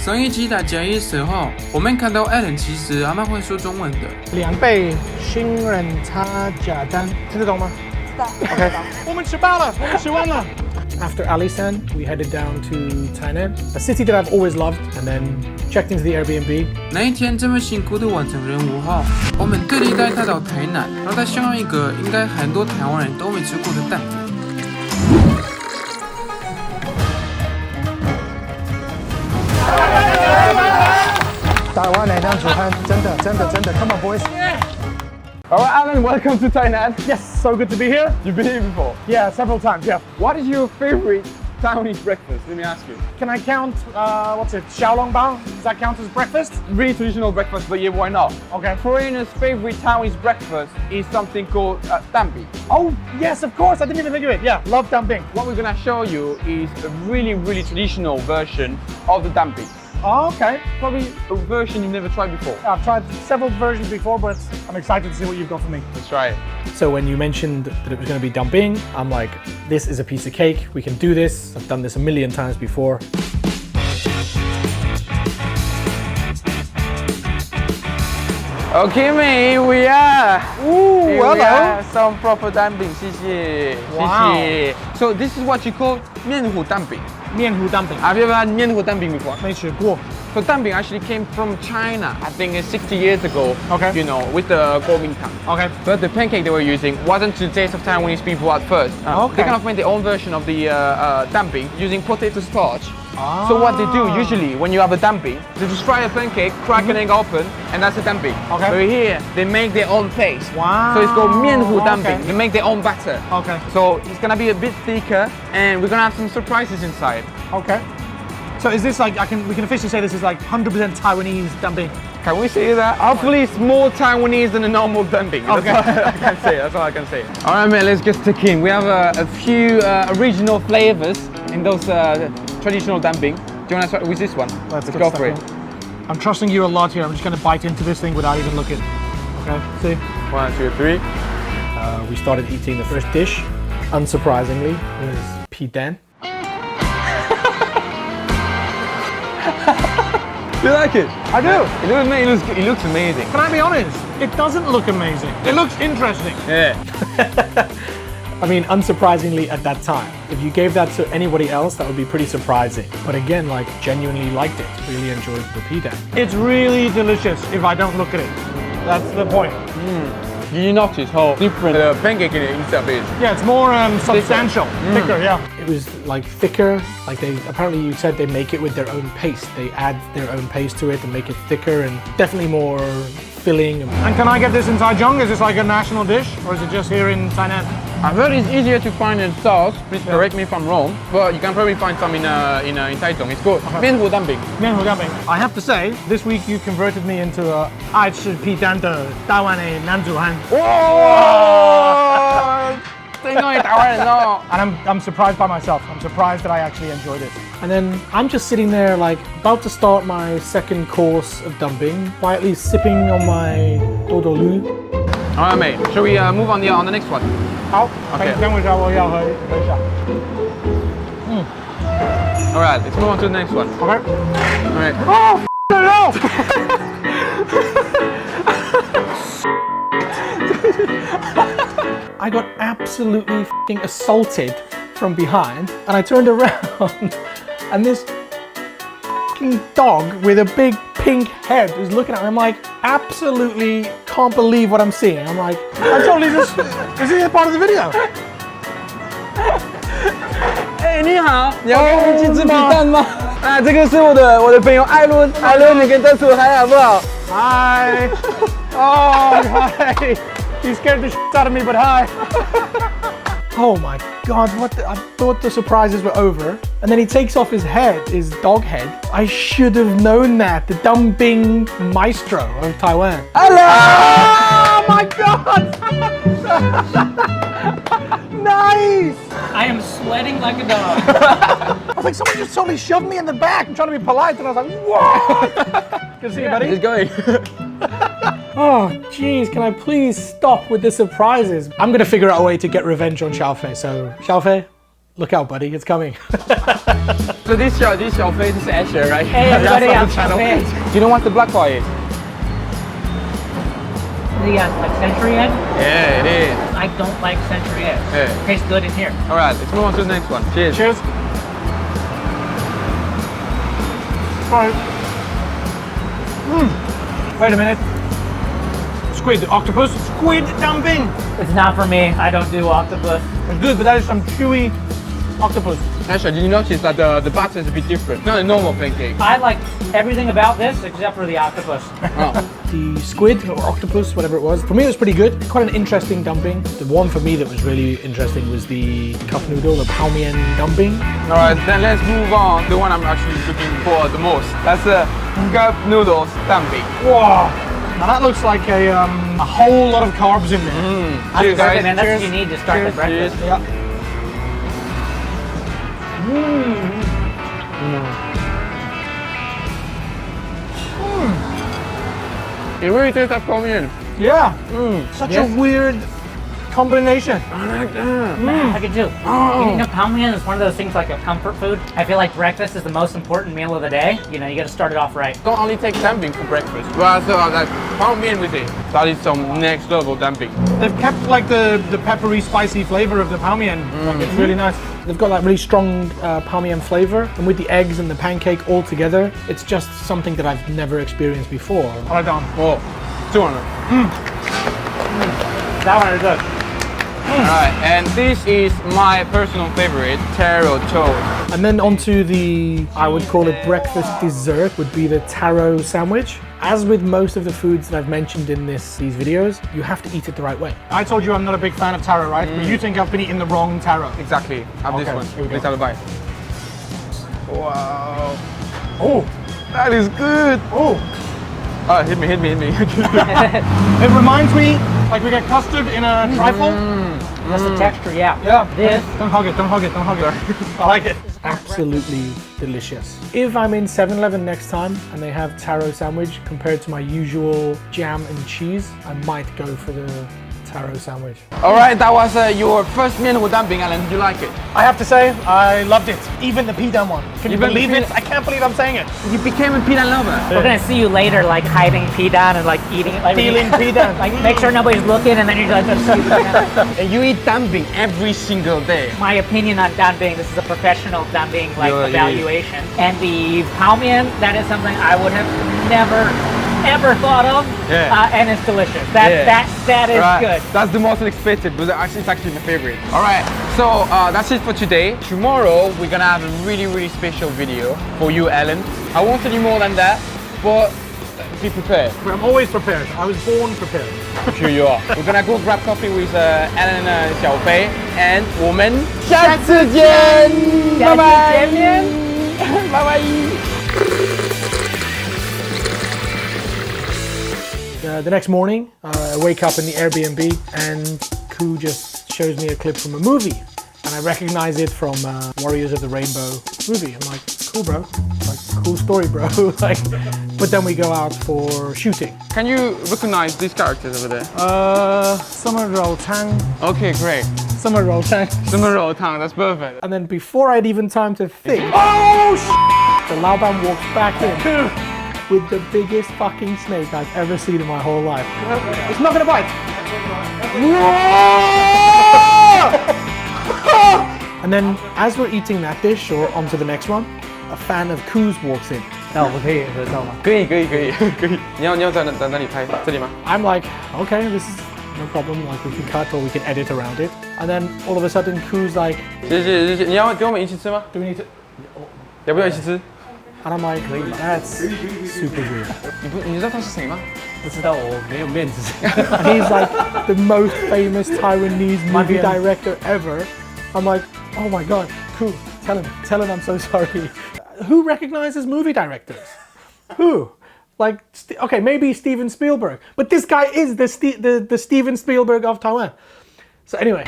上一集大家也时候，我们看到 Allan 其实还蛮会说中文的。2倍新人差价单，听得懂吗？知道。OK， 我们吃饱了，我们吃完了。After Alisan, we headed down to Tainan, a city that I've always loved, and then checked into the Airbnb. 那一天这么辛苦的完成任务后，我们特地带他到台南，让他享用一个应该很多台湾人都没吃过的蛋饼。台湾奶酿煮饭，真的 ，Come on, boys. Alright, Allan, welcome to Tainan. Yes, so good to be here. You've been here before? Yeah, several times. Yeah. What is your favorite Taiwanese breakfast? Let me ask you. Can I count? What's it? Xiaolongbao? Does that count as breakfast? Really traditional breakfast, but yeah, why not? Okay. Foreigners' favorite Taiwanese breakfast is something called dambi. Oh, yes, of course. I didn't even think of it. Yeah, love dumping. What we're gonna show you is a really traditional version of the dambi. Oh, okay. Probably a version you've never tried before. I've tried several versions before, but I'm excited to see what you've got for me. Let's try it. So when you mentioned that it was going to be dumping, I'm like, this is a piece of cake. We can do this. I've done this a million times before. Okay, mate, here we are. Ooh, Here hello. we are. Some proper dumping. 谢谢. Wow. 谢谢. So this is what you call 面糊 dumping. 面糊 dumping. Have you ever had 面糊 dumping before? 没吃过. So dumping actually came from China, I think 60 years ago. Okay. You know, with the Kuomintang. Okay. But the pancake they were using wasn't to the taste of Taiwanese people at first. Okay. They kind of made their own version of the dumping using potato starch. So what they do usually when you have a dumping, they just fry a pancake, crack an egg open, and that's a dumping. Okay. But here they make their own paste. Wow. So it's called 面糊 dumping. Okay. They make their own batter. Okay. So it's gonna be a bit thicker, and we're gonna have some surprises inside. Okay. So is this like, we can officially say this is like 100% Taiwanese dumping? Can we say that? Hopefully it's more Taiwanese than a normal dumping. Okay. That's all I can say. That's all I can say. All right, mate, let's get stuck in. We have a few original flavors in those traditional dumping. Do you want to start with this one? Let's go for it. I'm trusting you a lot here. I'm just going to bite into this thing without even looking. Okay, see? 1, 2, 3. We started eating the first dish. Unsurprisingly, it was pidan. Do you like it? I do. It looks amazing. Can I be honest? It doesn't look amazing. It looks interesting. Yeah. I mean, unsurprisingly at that time. If you gave that to anybody else, that would be pretty surprising. But again, like, genuinely liked it. Really enjoyed the pidan. It's really delicious if I don't look at it. That's the point. Did you notice how different the pancake in itself is? Yeah, it's more substantial, thicker, yeah. It was like thicker, like apparently you said they make it with their own paste. They add their own paste to it and make it thicker and definitely more filling. And can I get this in Taichung? Is this like a national dish or is it just here in Tainan? I've heard it's easier to find in South. Please correct me if I'm wrong, but you can probably find some in Taichung. It's called 面糊 dumping. 面糊 dumping. I have to say, this week you converted me into a 爱吃皮蛋的台湾的男子汉. And I'm surprised by myself. I'm surprised that I actually enjoyed it. And then I'm just sitting there like about to start my second course of dumping, quietly sipping on my dodolu. All right, mate. Shall we move on the next one? 好 Okay. 等我一下，我要喝一下。 All right, let's move on to the next one. Okay. All right. Oh, no! I got absolutely assaulted from behind, and I turned around, and this dog with a big pink head was looking at me. I'm like, absolutely can't believe what I'm seeing. I'm like, I totally just, is he a part of the video? 哎，你好，你要跟我一起吃皮蛋吗？啊，这个是我的朋友艾伦，艾伦，你跟大叔嗨好不好？ Hi. Oh, hi. You scared the shit out of me, but hi. Oh my God, I thought the surprises were over. And then he takes off his head, his dog head. I should have known that. The dumping maestro of Taiwan. Hello! Oh my God! Nice! I am sweating like a dog. I was like, someone just totally shoved me in the back. I'm trying to be polite, and I was like, what? Good to see you, buddy. It's going. Oh, geez, can I please stop with the surprises? I'm gonna figure out a way to get revenge on Xiaofei. So, Xiaofei, look out, buddy, it's coming. So this Xiao Fei, this is Asher, right? Hey everybody, I'm That's on the Xiao Fei. channel. Do you know what the black part is? The like century egg. Yeah, it is. I don't like century egg. Yeah. Tastes good in here. All right, let's move on to the next one. Cheers. Cheers. Right. Wait a minute. Squid, octopus, squid dumpling. It's not for me. I don't do octopus. It's good, but that is some chewy octopus. Asher, did you notice that the batter is a bit different? It's not a normal pancake. I like everything about this except for the octopus. Oh. The squid or octopus, whatever it was, for me it was pretty good. Quite an interesting dumpling. The one for me that was really interesting was the cup noodle, the泡面dumpling. All right, then let's move on. The one I'm actually looking for the most. That's a cup noodles dumpling. Wow. Now that looks like a whole lot of carbs in there. Cheers, guys. Man, that's what you need to start the breakfast. Cheers. Yeah. It really tastes like泡面. Yeah. Such a weird combination. I like that. I could do. You know,泡面is one of those things like a comfort food. I feel like breakfast is the most important meal of the day. You know, you got to start it off right. Don't only take dumpling for breakfast. Well, so like 泡面 with it. That is some next level dumpling. They've kept like the peppery, spicy flavor of the palmian. Like, it's really nice. They've got that really strong palmian flavor, and with the eggs and the pancake all together, it's just something that I've never experienced before. Right on. Oh, 200. That one is good. Alright, and this is my personal favorite, taro toast. And then onto the, I would call it breakfast dessert, would be the taro sandwich. As with most of the foods that I've mentioned in these videos, you have to eat it the right way. I told you I'm not a big fan of taro, right? But you think I've been eating the wrong taro. Exactly. Have Okay, this one. here we go. Let's have a bite. Wow. Oh, That is good. oh. Oh, hit me. It reminds me, like we get custard in a trifle. That's the texture, yeah. Yeah. This. Don't hug it. I like it. Absolutely delicious. If I'm in 7-Eleven next time and they have taro sandwich compared to my usual jam and cheese, I might go for the taro sandwich. Alright, that was your first meal with dumpling, Alan. Did you like it? I have to say, I loved it. Even the pita one. Can you Even the believe it? pita- I can't believe I'm saying it. You became a peanut lover. We're gonna see you later, like hiding pea down and like eating it. Like, Feeling pita. Like make sure nobody's looking, and then you're like, And you eat dumpling every single day. my opinion on dumpling. This is a professional dumpling like Yeah, evaluation. And the palmian, that is something I would have never ever thought of. Yeah. And it's delicious. That is Right. good. That's the most unexpected, but it's actually my favorite. Alright, so that's it for today. Tomorrow we're gonna have a really special video for you, Alan. I won't tell you more than that, but be prepared. I'm always prepared. I was born prepared. Sure you are. We're gonna go grab coffee with Alan and Xiaofei, and 我们下次见，拜拜，拜拜。The next morning, I wake up in the Airbnb and Koo just shows me a clip from a movie. And I recognize it from Warriors of the Rainbow movie. I'm like, cool, bro. Like, cool story, bro. Like, but then we go out for shooting. Can you recognize these characters over there? Summer Roll Tang. Okay, great. Summer Roll Tang. 什么肉汤? That's perfect. And then before I'd even time to think, oh, the Laoban walks back in with the biggest fucking snake I've ever seen in my whole life. It's not gonna bite. And then as we're eating that dish or onto the next one, a fan of Koo's walks in. 那我们可以合照吗？可以。你要在哪里拍？这里吗？ I'm like, okay, this is no problem. Like we can cut or we can edit around it. And then all of a sudden, Koo's like, 谢谢。你要跟我们一起吃吗？ do we need to? 要不要一起吃？ And I'm like, that's super weird. 你知道他是谁吗？不知道，我没有面子。 He's like the most famous Taiwanese movie director ever. I'm like, oh my god, Koo, tell him I'm so sorry. Who recognizes movie directors? Who? Like, okay, maybe Steven Spielberg, but this guy is the Steven Spielberg of Taiwan. So anyway.